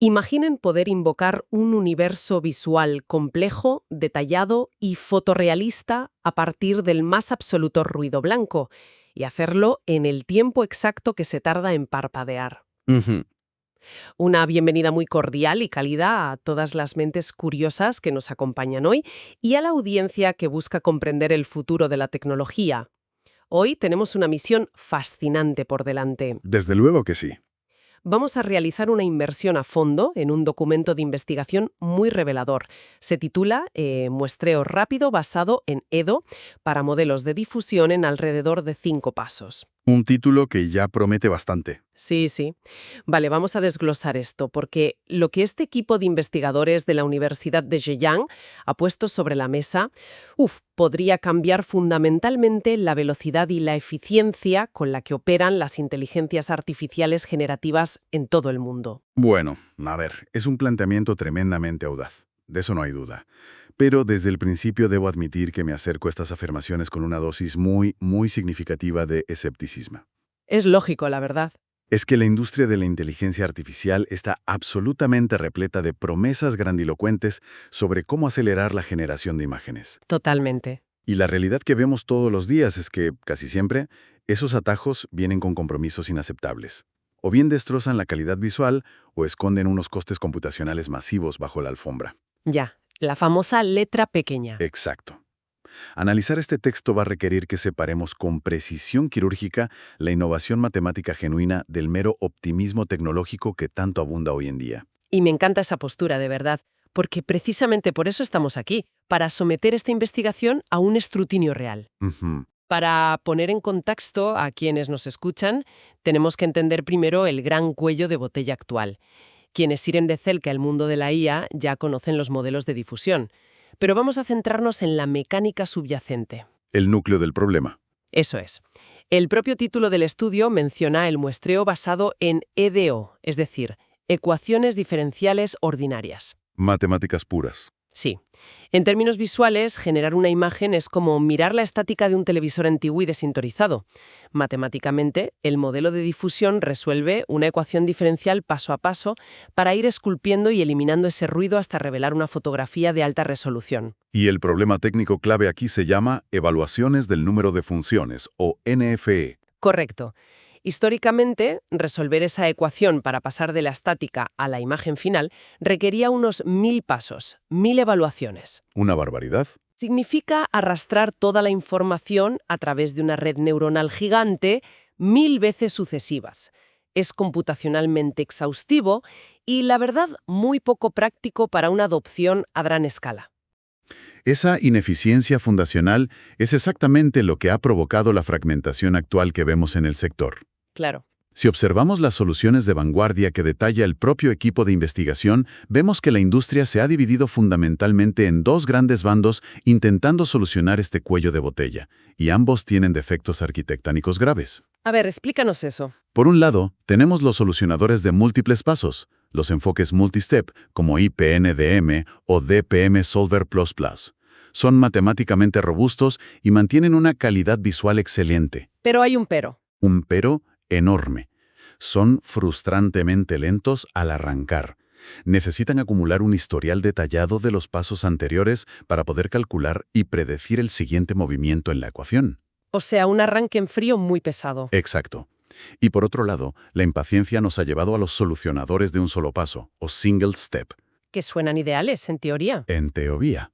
Imaginen poder invocar un universo visual complejo, detallado y fotorrealista a partir del más absoluto ruido blanco, y hacerlo en el tiempo exacto que se tarda en parpadear. Ujú. Una bienvenida muy cordial y cálida a todas las mentes curiosas que nos acompañan hoy y a la audiencia que busca comprender el futuro de la tecnología. Hoy tenemos una misión fascinante por delante. Desde luego que sí. Vamos a realizar una inmersión a fondo en un documento de investigación muy revelador. Se titula Muestreo rápido basado en EDO para modelos de difusión en alrededor de 5 pasos. Un título que ya promete bastante. Sí, sí. Vale, vamos a desglosar esto, porque lo que este equipo de investigadores de la Universidad de Zhejiang ha puesto sobre la mesa, podría cambiar fundamentalmente la velocidad y la eficiencia con la que operan las inteligencias artificiales generativas en todo el mundo. Bueno, a ver, es un planteamiento tremendamente audaz. De eso no hay duda. Pero desde el principio debo admitir que me acerco a estas afirmaciones con una dosis muy significativa de escepticismo. Es lógico, la verdad. Es que la industria de la inteligencia artificial está absolutamente repleta de promesas grandilocuentes sobre cómo acelerar la generación de imágenes. Totalmente. Y la realidad que vemos todos los días es que, casi siempre, esos atajos vienen con compromisos inaceptables. O bien destrozan la calidad visual o esconden unos costes computacionales masivos bajo la alfombra. Ya, la famosa letra pequeña. Exacto. Analizar este texto va a requerir que separemos con precisión quirúrgica la innovación matemática genuina del mero optimismo tecnológico que tanto abunda hoy en día. Y me encanta esa postura, de verdad, porque precisamente por eso estamos aquí, para someter esta investigación a un escrutinio real. Ujú. Para poner en contexto a quienes nos escuchan, tenemos que entender primero el gran cuello de botella actual. Quienes siguen de cerca el mundo de la IA ya conocen los modelos de difusión, pero vamos a centrarnos en la mecánica subyacente. El núcleo del problema. Eso es. El propio título del estudio menciona el muestreo basado en EDO, es decir, ecuaciones diferenciales ordinarias. Matemáticas puras. Sí. En términos visuales, generar una imagen es como mirar la estática de un televisor antiguo y desintonizado. Matemáticamente, el modelo de difusión resuelve una ecuación diferencial paso a paso para ir esculpiendo y eliminando ese ruido hasta revelar una fotografía de alta resolución. Y el problema técnico clave aquí se llama evaluaciones del número de funciones, o NFE. Correcto. Históricamente, resolver esa ecuación para pasar de la estática a la imagen final requería unos 1000 pasos, 1000 evaluaciones. ¿Una barbaridad? Significa arrastrar toda la información a través de una red neuronal gigante 1000 veces sucesivas. Es computacionalmente exhaustivo y, la verdad, muy poco práctico para una adopción a gran escala. Esa ineficiencia fundacional es exactamente lo que ha provocado la fragmentación actual que vemos en el sector. Claro. Si observamos las soluciones de vanguardia que detalla el propio equipo de investigación, vemos que la industria se ha dividido fundamentalmente en dos grandes bandos intentando solucionar este cuello de botella, y ambos tienen defectos arquitectónicos graves. A ver, explícanos eso. Por un lado, tenemos los solucionadores de múltiples pasos, los enfoques multistep como IPNDM o DPM Solver++. Son matemáticamente robustos y mantienen una calidad visual excelente. Pero hay un pero. Un pero enorme. Son frustrantemente lentos al arrancar. Necesitan acumular un historial detallado de los pasos anteriores para poder calcular y predecir el siguiente movimiento en la ecuación. O sea, un arranque en frío muy pesado. Exacto. Y por otro lado, la impaciencia nos ha llevado a los solucionadores de un solo paso, o single step, Que suenan ideales, en teoría. en teoría.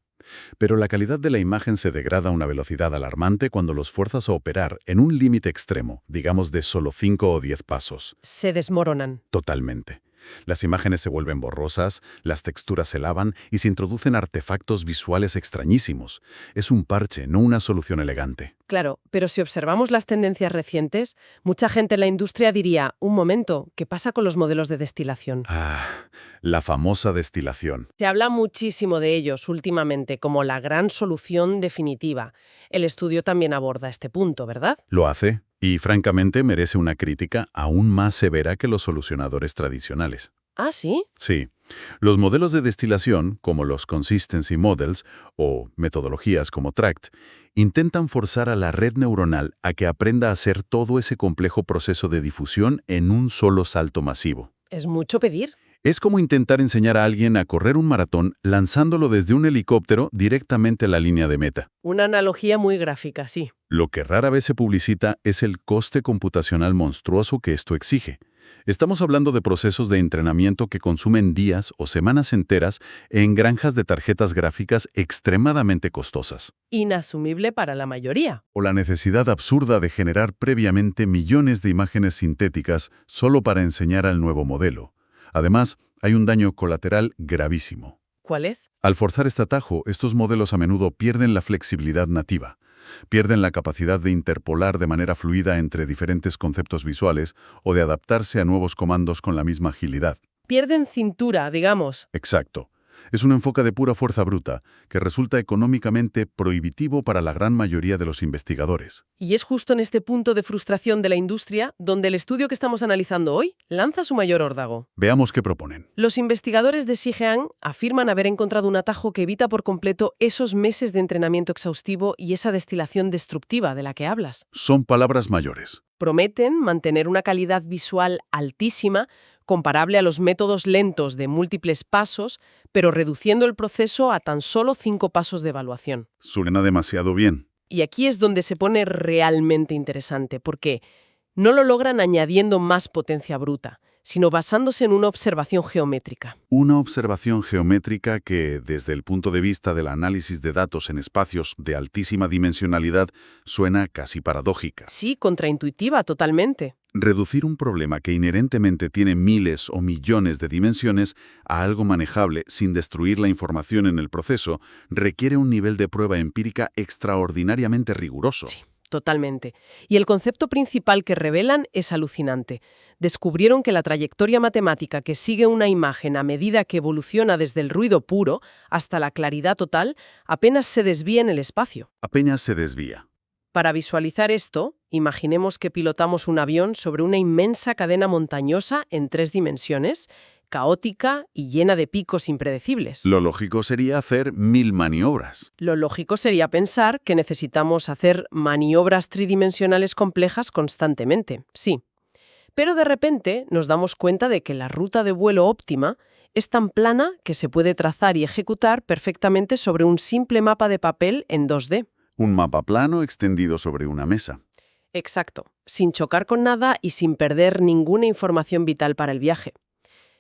Pero la calidad de la imagen se degrada a una velocidad alarmante cuando los fuerzas a operar en un límite extremo, digamos de solo 5 o 10 pasos. Se desmoronan. Totalmente. Las imágenes se vuelven borrosas, las texturas se lavan y se introducen artefactos visuales extrañísimos. Es un parche, no una solución elegante. Claro, pero si observamos las tendencias recientes, mucha gente en la industria diría, un momento, ¿qué pasa con los modelos de destilación? La famosa destilación. Se habla muchísimo de ellos últimamente como la gran solución definitiva. El estudio también aborda este punto, ¿verdad? Lo hace, y francamente merece una crítica aún más severa que los solucionadores tradicionales. Ah, ¿sí? Sí, los modelos de destilación, como los Consistency Models o metodologías como TRACT, intentan forzar a la red neuronal a que aprenda a hacer todo ese complejo proceso de difusión en un solo salto masivo. Es mucho pedir. Es como intentar enseñar a alguien a correr un maratón lanzándolo desde un helicóptero directamente a la línea de meta. Una analogía muy gráfica, sí. Lo que rara vez se publicita es el coste computacional monstruoso que esto exige. Estamos hablando de procesos de entrenamiento que consumen días o semanas enteras en granjas de tarjetas gráficas extremadamente costosas. Inasumible para la mayoría. O la necesidad absurda de generar previamente millones de imágenes sintéticas solo para enseñar al nuevo modelo. Además, hay un daño colateral gravísimo. ¿Cuál es? Al forzar este atajo, estos modelos a menudo pierden la flexibilidad nativa. Pierden la capacidad de interpolar de manera fluida entre diferentes conceptos visuales o de adaptarse a nuevos comandos con la misma agilidad. Pierden cintura, digamos. Exacto. Es un enfoque de pura fuerza bruta, que resulta económicamente prohibitivo para la gran mayoría de los investigadores. Y es justo en este punto de frustración de la industria donde el estudio que estamos analizando hoy lanza su mayor órdago. Veamos qué proponen. Los investigadores de Xi'an afirman haber encontrado un atajo que evita por completo esos meses de entrenamiento exhaustivo y esa destilación destructiva de la que hablas. Son palabras mayores. Prometen mantener una calidad visual altísima, comparable a los métodos lentos de múltiples pasos, pero reduciendo el proceso a tan solo 5 pasos de evaluación. Suena demasiado bien. Y aquí es donde se pone realmente interesante, porque no lo logran añadiendo más potencia bruta, sino basándose en una observación geométrica. Una observación geométrica que, desde el punto de vista del análisis de datos en espacios de altísima dimensionalidad, suena casi paradójica. Sí, contraintuitiva totalmente. Reducir un problema que inherentemente tiene miles o millones de dimensiones a algo manejable sin destruir la información en el proceso requiere un nivel de prueba empírica extraordinariamente riguroso. Sí, totalmente. Y el concepto principal que revelan es alucinante. Descubrieron que la trayectoria matemática que sigue una imagen a medida que evoluciona desde el ruido puro hasta la claridad total apenas se desvía en el espacio. Apenas se desvía. Para visualizar esto, imaginemos que pilotamos un avión sobre una inmensa cadena montañosa en 3 dimensiones, caótica y llena de picos impredecibles. Lo lógico sería hacer 1000 maniobras. Lo lógico sería pensar que necesitamos hacer maniobras tridimensionales complejas constantemente, sí. Pero de repente nos damos cuenta de que la ruta de vuelo óptima es tan plana que se puede trazar y ejecutar perfectamente sobre un simple mapa de papel en 2D. Un mapa plano extendido sobre una mesa. Exacto, sin chocar con nada y sin perder ninguna información vital para el viaje.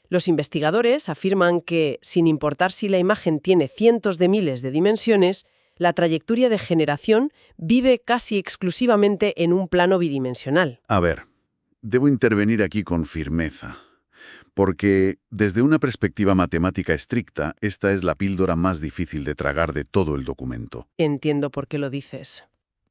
Los investigadores afirman que, sin importar si la imagen tiene cientos de miles de dimensiones, la trayectoria de generación vive casi exclusivamente en un plano bidimensional. A ver, debo intervenir aquí con firmeza, porque desde una perspectiva matemática estricta, esta es la píldora más difícil de tragar de todo el documento. Entiendo por qué lo dices.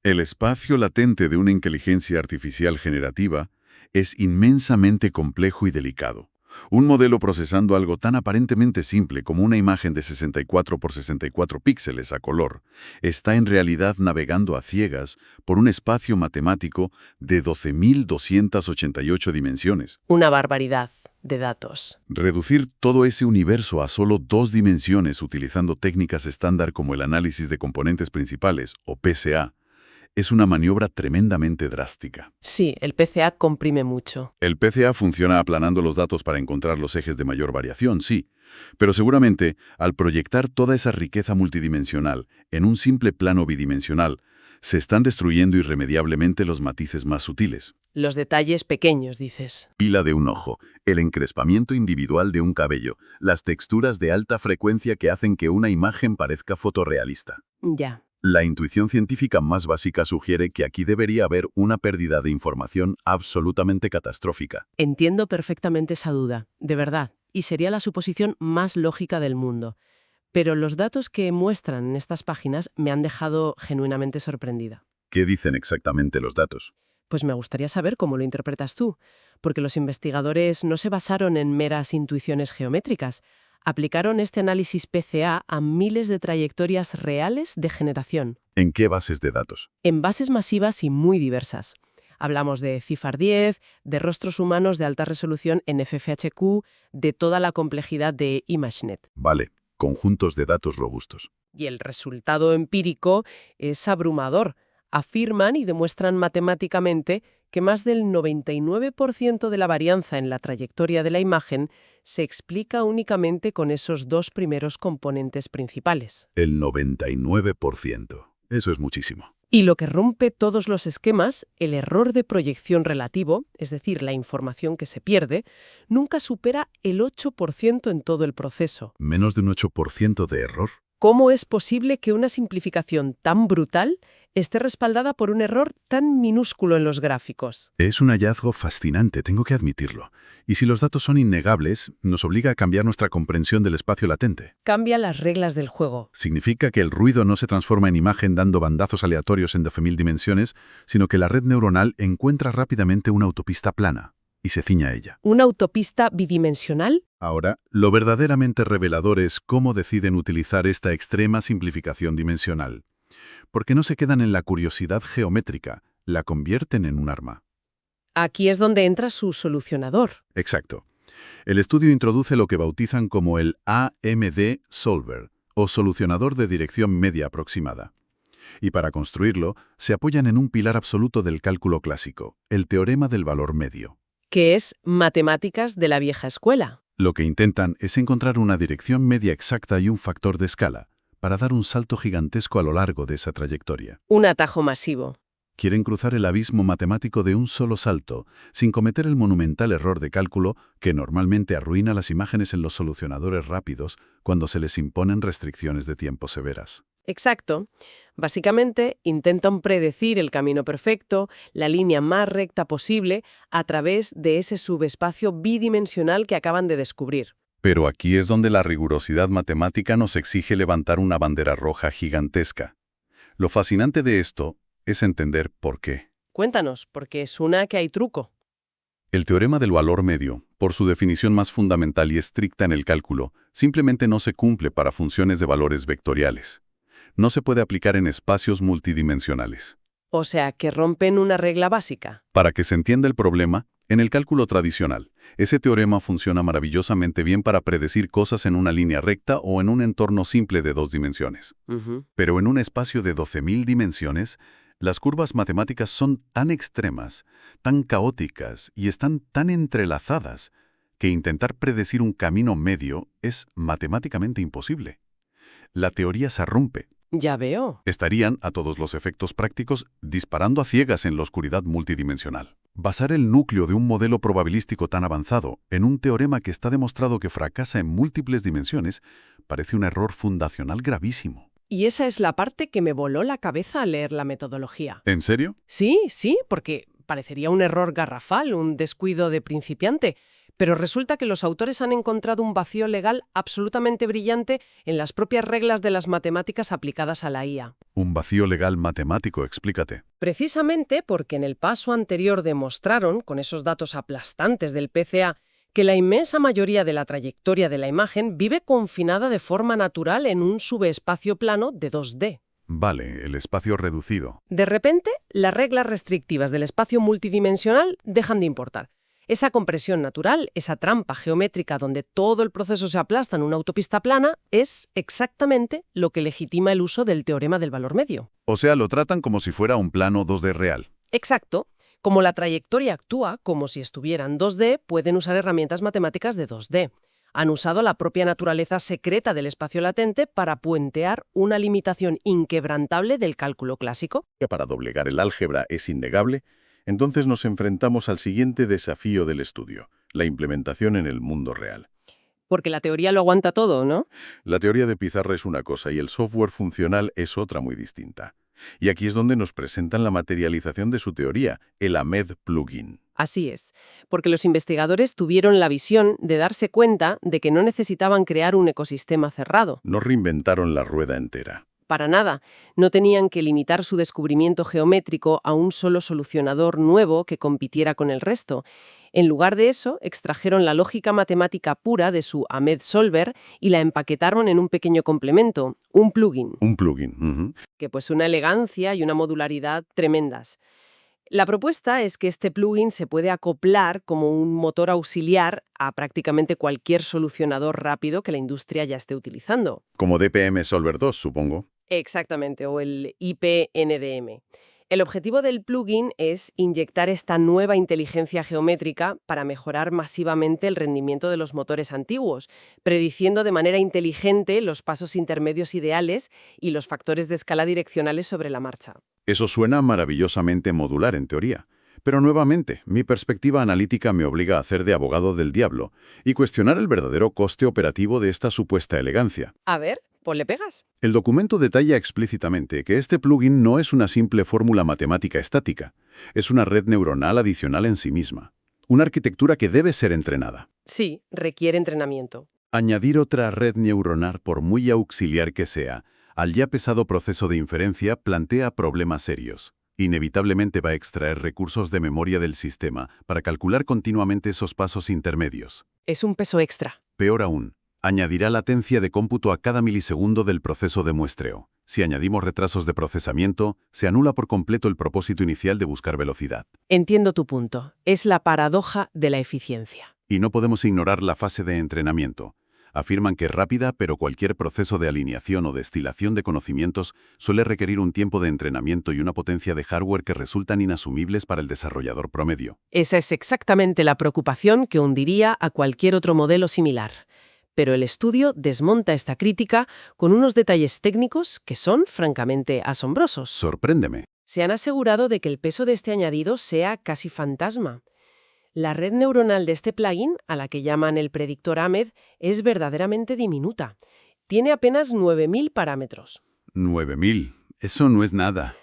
El espacio latente de una inteligencia artificial generativa es inmensamente complejo y delicado. Un modelo procesando algo tan aparentemente simple como una imagen de 64 por 64 píxeles a color está en realidad navegando a ciegas por un espacio matemático de 12.288 dimensiones. Una barbaridad de datos. Reducir todo ese universo a solo 2 dimensiones utilizando técnicas estándar como el análisis de componentes principales, o PCA, es una maniobra tremendamente drástica. Sí, el PCA comprime mucho. El PCA funciona aplanando los datos para encontrar los ejes de mayor variación, sí, pero seguramente, al proyectar toda esa riqueza multidimensional en un simple plano bidimensional, se están destruyendo irremediablemente los matices más sutiles. Los detalles pequeños, dices. Pila de un ojo, el encrespamiento individual de un cabello, las texturas de alta frecuencia que hacen que una imagen parezca fotorrealista. Ya. La intuición científica más básica sugiere que aquí debería haber una pérdida de información absolutamente catastrófica. Entiendo perfectamente esa duda, de verdad, y sería la suposición más lógica del mundo. Pero los datos que muestran en estas páginas me han dejado genuinamente sorprendida. ¿Qué dicen exactamente los datos? Pues me gustaría saber cómo lo interpretas tú, porque los investigadores no se basaron en meras intuiciones geométricas. Aplicaron este análisis PCA a miles de trayectorias reales de generación. ¿En qué bases de datos? En bases masivas y muy diversas. Hablamos de CIFAR 10, de rostros humanos de alta resolución en FFHQ, de toda la complejidad de ImageNet. Vale, conjuntos de datos robustos. Y el resultado empírico es abrumador. Afirman y demuestran matemáticamente que más del 99% de la varianza en la trayectoria de la imagen se explica únicamente con esos dos primeros componentes principales. El 99%. Eso es muchísimo. Y lo que rompe todos los esquemas, el error de proyección relativo, es decir, la información que se pierde, nunca supera el 8% en todo el proceso. ¿Menos de un 8% de error? ¿Cómo es posible que una simplificación tan brutal esté respaldada por un error tan minúsculo en los gráficos? Es un hallazgo fascinante, tengo que admitirlo. Y si los datos son innegables, nos obliga a cambiar nuestra comprensión del espacio latente. Cambia las reglas del juego. Significa que el ruido no se transforma en imagen dando bandazos aleatorios en 12.000 dimensiones, sino que la red neuronal encuentra rápidamente una autopista plana y se ciña a ella. ¿Una autopista bidimensional? Ahora, lo verdaderamente revelador es cómo deciden utilizar esta extrema simplificación dimensional. Porque no se quedan en la curiosidad geométrica, la convierten en un arma. Aquí es donde entra su solucionador. Exacto. El estudio introduce lo que bautizan como el AMD Solver, o solucionador de dirección media aproximada. Y para construirlo, se apoyan en un pilar absoluto del cálculo clásico, el teorema del valor medio. Que es matemáticas de la vieja escuela. Lo que intentan es encontrar una dirección media exacta y un factor de escala, para dar un salto gigantesco a lo largo de esa trayectoria. Un atajo masivo. Quieren cruzar el abismo matemático de un solo salto, sin cometer el monumental error de cálculo que normalmente arruina las imágenes en los solucionadores rápidos cuando se les imponen restricciones de tiempo severas. Exacto. Básicamente, intentan predecir el camino perfecto, la línea más recta posible, a través de ese subespacio bidimensional que acaban de descubrir. Pero aquí es donde la rigurosidad matemática nos exige levantar una bandera roja gigantesca. Lo fascinante de esto es entender por qué. Cuéntanos, porque suena que hay truco. El teorema del valor medio, por su definición más fundamental y estricta en el cálculo, simplemente no se cumple para funciones de valores vectoriales. No se puede aplicar en espacios multidimensionales. O sea, que rompen una regla básica. Para que se entienda el problema, en el cálculo tradicional, ese teorema funciona maravillosamente bien para predecir cosas en una línea recta o en un entorno simple de 2 dimensiones. Pero en un espacio de 12.000 dimensiones, las curvas matemáticas son tan extremas, tan caóticas y están tan entrelazadas que intentar predecir un camino medio es matemáticamente imposible. La teoría se rompe. Ya veo. Estarían, a todos los efectos prácticos, disparando a ciegas en la oscuridad multidimensional. Basar el núcleo de un modelo probabilístico tan avanzado en un teorema que está demostrado que fracasa en múltiples dimensiones parece un error fundacional gravísimo. Y esa es la parte que me voló la cabeza al leer la metodología. ¿En serio? Sí, porque parecería un error garrafal, un descuido de principiante. Pero resulta que los autores han encontrado un vacío legal absolutamente brillante en las propias reglas de las matemáticas aplicadas a la IA. Un vacío legal matemático, explícate. Precisamente porque en el paso anterior demostraron, con esos datos aplastantes del PCA, que la inmensa mayoría de la trayectoria de la imagen vive confinada de forma natural en un subespacio plano de 2D. Vale, el espacio reducido. De repente, las reglas restrictivas del espacio multidimensional dejan de importar. Esa compresión natural, esa trampa geométrica donde todo el proceso se aplasta en una autopista plana, es exactamente lo que legitima el uso del teorema del valor medio. O sea, lo tratan como si fuera un plano 2D real. Exacto. Como la trayectoria actúa como si estuviera en 2D, pueden usar herramientas matemáticas de 2D. Han usado la propia naturaleza secreta del espacio latente para puentear una limitación inquebrantable del cálculo clásico. Que para doblegar el álgebra es innegable. Entonces nos enfrentamos al siguiente desafío del estudio, la implementación en el mundo real. Porque la teoría lo aguanta todo, ¿no? La teoría de pizarra es una cosa y el software funcional es otra muy distinta. Y aquí es donde nos presentan la materialización de su teoría, el AMED plugin. Así es, porque los investigadores tuvieron la visión de darse cuenta de que no necesitaban crear un ecosistema cerrado. No reinventaron la rueda entera. Para nada. No tenían que limitar su descubrimiento geométrico a un solo solucionador nuevo que compitiera con el resto. En lugar de eso, extrajeron la lógica matemática pura de su AMED Solver y la empaquetaron en un pequeño complemento, un plugin. Un plugin. Que pues una elegancia y una modularidad tremendas. La propuesta es que este plugin se puede acoplar como un motor auxiliar a prácticamente cualquier solucionador rápido que la industria ya esté utilizando. Como DPM Solver 2, supongo. Exactamente, o el IPNDM. El objetivo del plugin es inyectar esta nueva inteligencia geométrica para mejorar masivamente el rendimiento de los motores antiguos, prediciendo de manera inteligente los pasos intermedios ideales y los factores de escala direccionales sobre la marcha. Eso suena maravillosamente modular en teoría. Pero nuevamente, mi perspectiva analítica me obliga a hacer de abogado del diablo y cuestionar el verdadero coste operativo de esta supuesta elegancia. A ver, pues le pegas. El documento detalla explícitamente que este plugin no es una simple fórmula matemática estática, es una red neuronal adicional en sí misma, una arquitectura que debe ser entrenada. Sí, requiere entrenamiento. Añadir otra red neuronal, por muy auxiliar que sea, al ya pesado proceso de inferencia plantea problemas serios. Inevitablemente va a extraer recursos de memoria del sistema para calcular continuamente esos pasos intermedios. Es un peso extra. Peor aún, añadirá latencia de cómputo a cada milisegundo del proceso de muestreo. Si añadimos retrasos de procesamiento, se anula por completo el propósito inicial de buscar velocidad. Entiendo tu punto. Es la paradoja de la eficiencia. Y no podemos ignorar la fase de entrenamiento. Afirman que es rápida, pero cualquier proceso de alineación o destilación de conocimientos suele requerir un tiempo de entrenamiento y una potencia de hardware que resultan inasumibles para el desarrollador promedio. Esa es exactamente la preocupación que hundiría a cualquier otro modelo similar. Pero el estudio desmonta esta crítica con unos detalles técnicos que son francamente asombrosos. Sorpréndeme. Se han asegurado de que el peso de este añadido sea casi fantasma. La red neuronal de este plugin, a la que llaman el predictor AMED, es verdaderamente diminuta. Tiene apenas 9.000 parámetros. 9.000. Eso no es nada.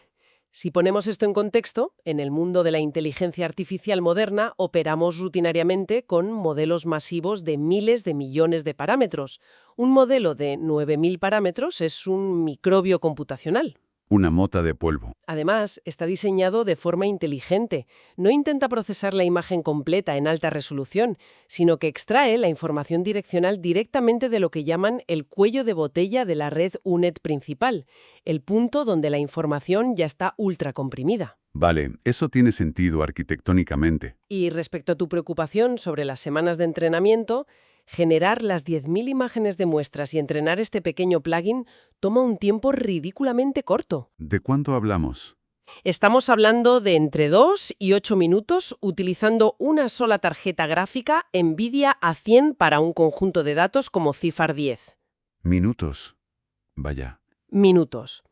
Si ponemos esto en contexto, en el mundo de la inteligencia artificial moderna operamos rutinariamente con modelos masivos de miles de millones de parámetros. Un modelo de 9.000 parámetros es un microbio computacional. Una mota de polvo. Además, está diseñado de forma inteligente. No intenta procesar la imagen completa en alta resolución, sino que extrae la información direccional directamente de lo que llaman el cuello de botella de la red UNET principal, el punto donde la información ya está ultracomprimida. Vale, eso tiene sentido arquitectónicamente. Y respecto a tu preocupación sobre las semanas de entrenamiento, generar las 10.000 imágenes de muestras y entrenar este pequeño plugin toma un tiempo ridículamente corto. ¿De cuánto hablamos? Estamos hablando de entre 2 y 8 minutos utilizando una sola tarjeta gráfica NVIDIA A100 para un conjunto de datos como CIFAR 10. Minutos. Vaya. Minutos.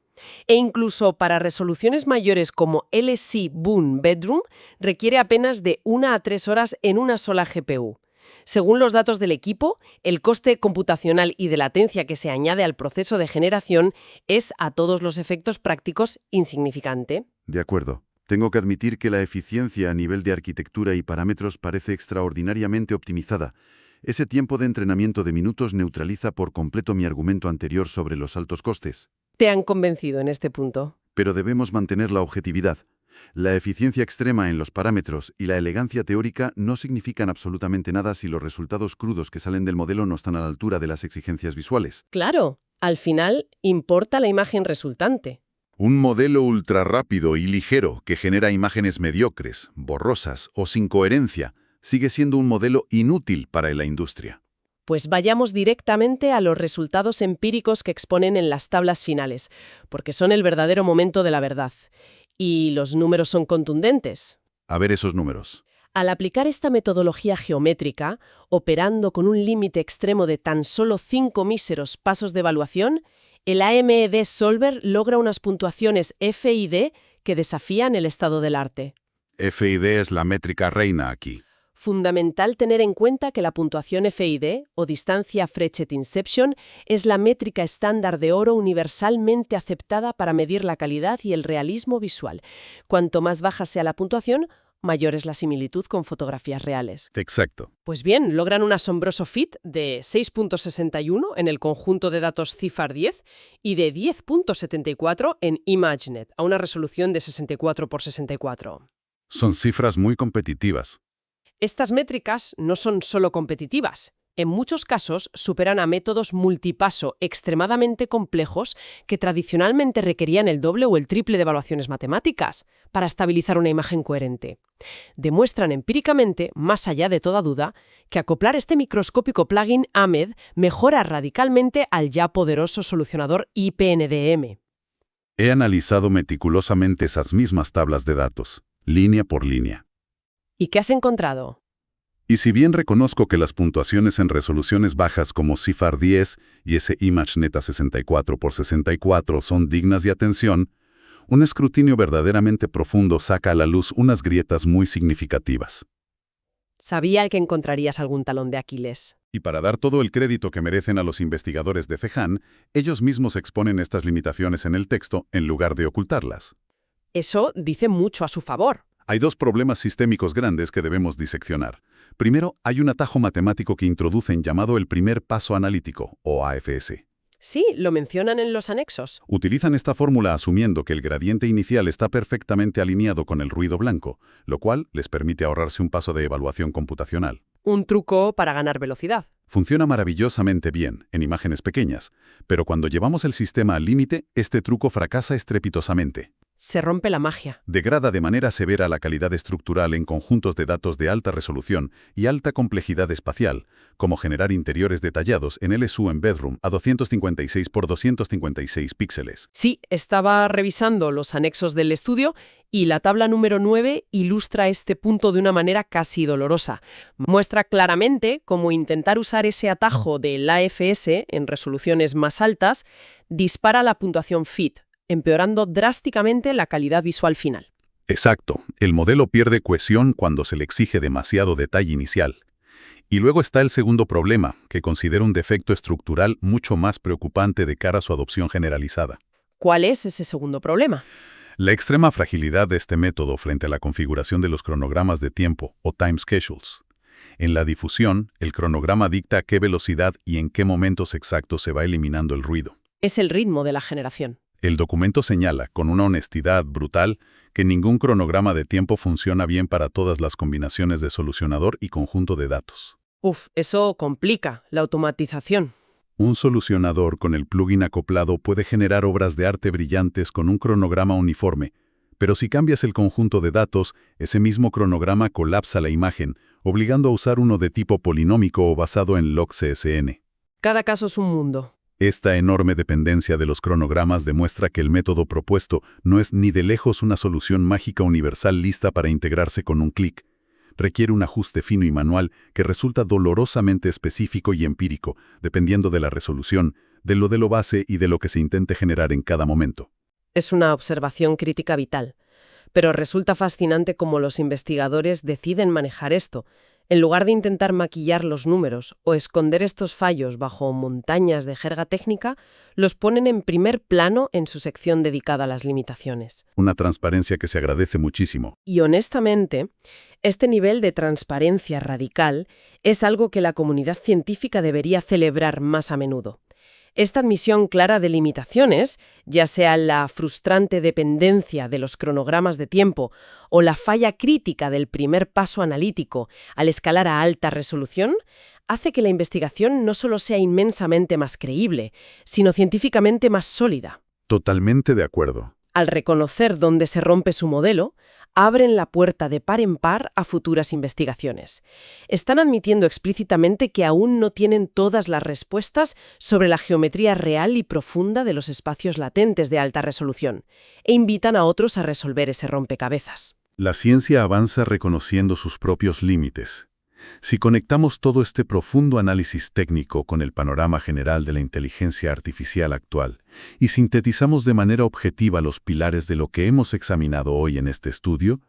E incluso para resoluciones mayores como LC Boon Bedroom requiere apenas de 1 a 3 horas en una sola GPU. Según los datos del equipo, el coste computacional y de latencia que se añade al proceso de generación es, a todos los efectos prácticos, insignificante. De acuerdo. Tengo que admitir que la eficiencia a nivel de arquitectura y parámetros parece extraordinariamente optimizada. Ese tiempo de entrenamiento de minutos neutraliza por completo mi argumento anterior sobre los altos costes. Te han convencido en este punto. Pero debemos mantener la objetividad. La eficiencia extrema en los parámetros y la elegancia teórica no significan absolutamente nada si los resultados crudos que salen del modelo no están a la altura de las exigencias visuales. Claro, al final importa la imagen resultante. Un modelo ultrarrápido y ligero que genera imágenes mediocres, borrosas o sin coherencia sigue siendo un modelo inútil para la industria. Pues vayamos directamente a los resultados empíricos que exponen en las tablas finales, porque son el verdadero momento de la verdad. Y los números son contundentes. A ver esos números. Al aplicar esta metodología geométrica, operando con un límite extremo de tan solo 5 míseros pasos de evaluación, el AMD Solver logra unas puntuaciones FID que desafían el estado del arte. FID es la métrica reina aquí. Fundamental tener en cuenta que la puntuación FID, o distancia Frechet Inception, es la métrica estándar de oro universalmente aceptada para medir la calidad y el realismo visual. Cuanto más baja sea la puntuación, mayor es la similitud con fotografías reales. Exacto. Pues bien, logran un asombroso fit de 6.61 en el conjunto de datos CIFAR 10 y de 10.74 en ImageNet, a una resolución de 64 por 64. Son cifras muy competitivas. Estas métricas no son solo competitivas. En muchos casos superan a métodos multipaso extremadamente complejos que tradicionalmente requerían el doble o el triple de evaluaciones matemáticas para estabilizar una imagen coherente. Demuestran empíricamente, más allá de toda duda, que acoplar este microscópico plugin AMED mejora radicalmente al ya poderoso solucionador IPNDM. He analizado meticulosamente esas mismas tablas de datos, línea por línea. ¿Y qué has encontrado? Y si bien reconozco que las puntuaciones en resoluciones bajas como CIFAR 10 y ese ImageNet a 64x64 son dignas de atención, un escrutinio verdaderamente profundo saca a la luz unas grietas muy significativas. Sabía que encontrarías algún talón de Aquiles. Y para dar todo el crédito que merecen a los investigadores de CEJAN, ellos mismos exponen estas limitaciones en el texto en lugar de ocultarlas. Eso dice mucho a su favor. Hay dos problemas sistémicos grandes que debemos diseccionar. Primero, hay un atajo matemático que introducen llamado el primer paso analítico, o AFS. Sí, lo mencionan en los anexos. Utilizan esta fórmula asumiendo que el gradiente inicial está perfectamente alineado con el ruido blanco, lo cual les permite ahorrarse un paso de evaluación computacional. Un truco para ganar velocidad. Funciona maravillosamente bien en imágenes pequeñas, pero cuando llevamos el sistema al límite, este truco fracasa estrepitosamente. Se rompe la magia. Degrada de manera severa la calidad estructural en conjuntos de datos de alta resolución y alta complejidad espacial, como generar interiores detallados en LSU en Bedroom a 256 por 256 píxeles. Sí, estaba revisando los anexos del estudio y la tabla número 9 ilustra este punto de una manera casi dolorosa. Muestra claramente cómo intentar usar ese atajo del AFS en resoluciones más altas dispara la puntuación FIT, empeorando drásticamente la calidad visual final. Exacto. El modelo pierde cohesión cuando se le exige demasiado detalle inicial. Y luego está el segundo problema, que considero un defecto estructural mucho más preocupante de cara a su adopción generalizada. ¿Cuál es ese segundo problema? La extrema fragilidad de este método frente a la configuración de los cronogramas de tiempo, o time schedules. En la difusión, el cronograma dicta a qué velocidad y en qué momentos exactos se va eliminando el ruido. Es el ritmo de la generación. El documento señala, con una honestidad brutal, que ningún cronograma de tiempo funciona bien para todas las combinaciones de solucionador y conjunto de datos. Eso complica la automatización. Un solucionador con el plugin acoplado puede generar obras de arte brillantes con un cronograma uniforme, pero si cambias el conjunto de datos, ese mismo cronograma colapsa la imagen, obligando a usar uno de tipo polinómico o basado en log-CSN. Cada caso es un mundo. Esta enorme dependencia de los cronogramas demuestra que el método propuesto no es ni de lejos una solución mágica universal lista para integrarse con un clic. Requiere un ajuste fino y manual que resulta dolorosamente específico y empírico, dependiendo de la resolución, del modelo base y de lo que se intente generar en cada momento. Es una observación crítica vital. Pero resulta fascinante cómo los investigadores deciden manejar esto. En lugar de intentar maquillar los números o esconder estos fallos bajo montañas de jerga técnica, los ponen en primer plano en su sección dedicada a las limitaciones. Una transparencia que se agradece muchísimo. Y honestamente, este nivel de transparencia radical es algo que la comunidad científica debería celebrar más a menudo. Esta admisión clara de limitaciones, ya sea la frustrante dependencia de los cronogramas de tiempo o la falla crítica del primer paso analítico al escalar a alta resolución, hace que la investigación no solo sea inmensamente más creíble, sino científicamente más sólida. Totalmente de acuerdo. Al reconocer dónde se rompe su modelo, abren la puerta de par en par a futuras investigaciones. Están admitiendo explícitamente que aún no tienen todas las respuestas sobre la geometría real y profunda de los espacios latentes de alta resolución, e invitan a otros a resolver ese rompecabezas. La ciencia avanza reconociendo sus propios límites. Si conectamos todo este profundo análisis técnico con el panorama general de la inteligencia artificial actual y sintetizamos de manera objetiva los pilares de lo que hemos examinado hoy en este estudio,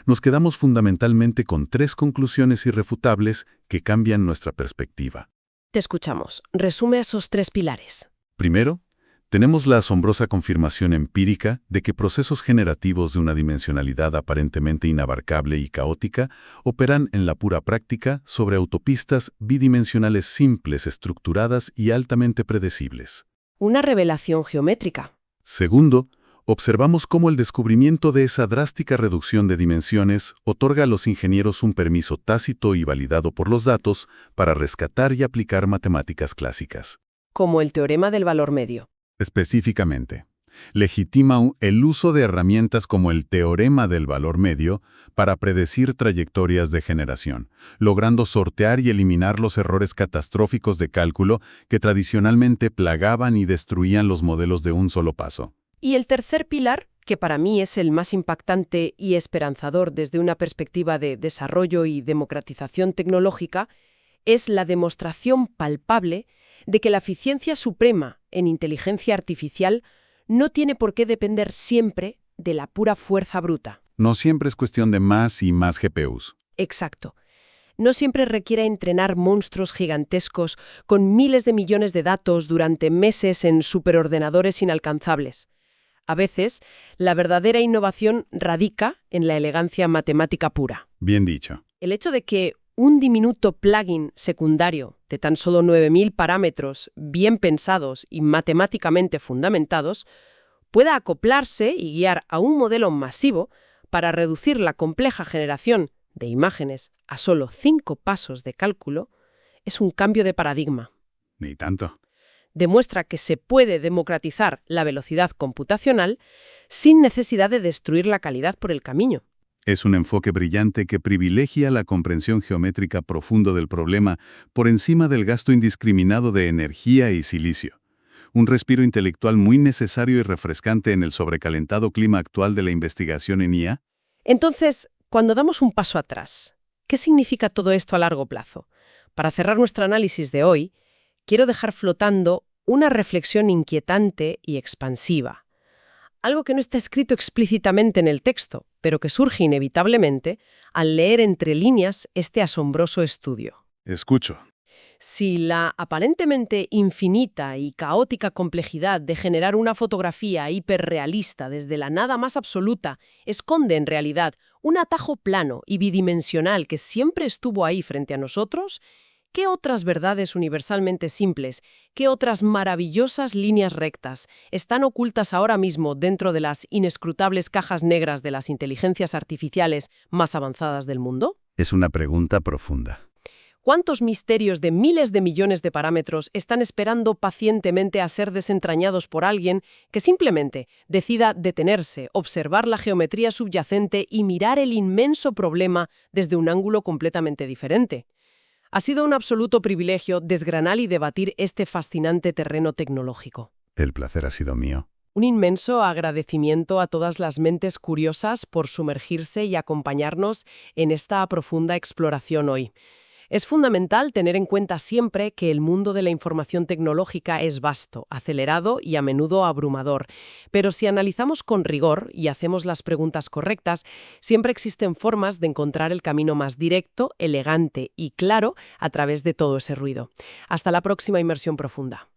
nos quedamos fundamentalmente con 3 conclusiones irrefutables que cambian nuestra perspectiva. Te escuchamos. Resume esos 3 pilares. Primero, tenemos la asombrosa confirmación empírica de que procesos generativos de una dimensionalidad aparentemente inabarcable y caótica operan en la pura práctica sobre autopistas bidimensionales simples, estructuradas y altamente predecibles. Una revelación geométrica. Segundo, observamos cómo el descubrimiento de esa drástica reducción de dimensiones otorga a los ingenieros un permiso tácito y validado por los datos para rescatar y aplicar matemáticas clásicas. Como el teorema del valor medio. Específicamente, legitima el uso de herramientas como el teorema del valor medio para predecir trayectorias de generación, logrando sortear y eliminar los errores catastróficos de cálculo que tradicionalmente plagaban y destruían los modelos de un solo paso. Y el tercer pilar, que para mí es el más impactante y esperanzador desde una perspectiva de desarrollo y democratización tecnológica, es la demostración palpable de que la eficiencia suprema en inteligencia artificial no tiene por qué depender siempre de la pura fuerza bruta. No siempre es cuestión de más y más GPUs. Exacto. No siempre requiere entrenar monstruos gigantescos con miles de millones de datos durante meses en superordenadores inalcanzables. A veces, la verdadera innovación radica en la elegancia matemática pura. Bien dicho. El hecho de que un diminuto plugin secundario de tan solo 9.000 parámetros bien pensados y matemáticamente fundamentados pueda acoplarse y guiar a un modelo masivo para reducir la compleja generación de imágenes a solo 5 pasos de cálculo es un cambio de paradigma. Ni tanto. Demuestra que se puede democratizar la velocidad computacional sin necesidad de destruir la calidad por el camino. Es un enfoque brillante que privilegia la comprensión geométrica profunda del problema por encima del gasto indiscriminado de energía y silicio. Un respiro intelectual muy necesario y refrescante en el sobrecalentado clima actual de la investigación en IA. Entonces, cuando damos un paso atrás, ¿qué significa todo esto a largo plazo? Para cerrar nuestro análisis de hoy, quiero dejar flotando una reflexión inquietante y expansiva. Algo que no está escrito explícitamente en el texto, pero que surge inevitablemente al leer entre líneas este asombroso estudio. Escucho. Si la aparentemente infinita y caótica complejidad de generar una fotografía hiperrealista desde la nada más absoluta esconde en realidad un atajo plano y bidimensional que siempre estuvo ahí frente a nosotros, ¿qué otras verdades universalmente simples, qué otras maravillosas líneas rectas están ocultas ahora mismo dentro de las inescrutables cajas negras de las inteligencias artificiales más avanzadas del mundo? Es una pregunta profunda. ¿Cuántos misterios de miles de millones de parámetros están esperando pacientemente a ser desentrañados por alguien que simplemente decida detenerse, observar la geometría subyacente y mirar el inmenso problema desde un ángulo completamente diferente? Ha sido un absoluto privilegio desgranar y debatir este fascinante terreno tecnológico. El placer ha sido mío. Un inmenso agradecimiento a todas las mentes curiosas por sumergirse y acompañarnos en esta profunda exploración hoy. Es fundamental tener en cuenta siempre que el mundo de la información tecnológica es vasto, acelerado y a menudo abrumador. Pero si analizamos con rigor y hacemos las preguntas correctas, siempre existen formas de encontrar el camino más directo, elegante y claro a través de todo ese ruido. Hasta la próxima inmersión profunda.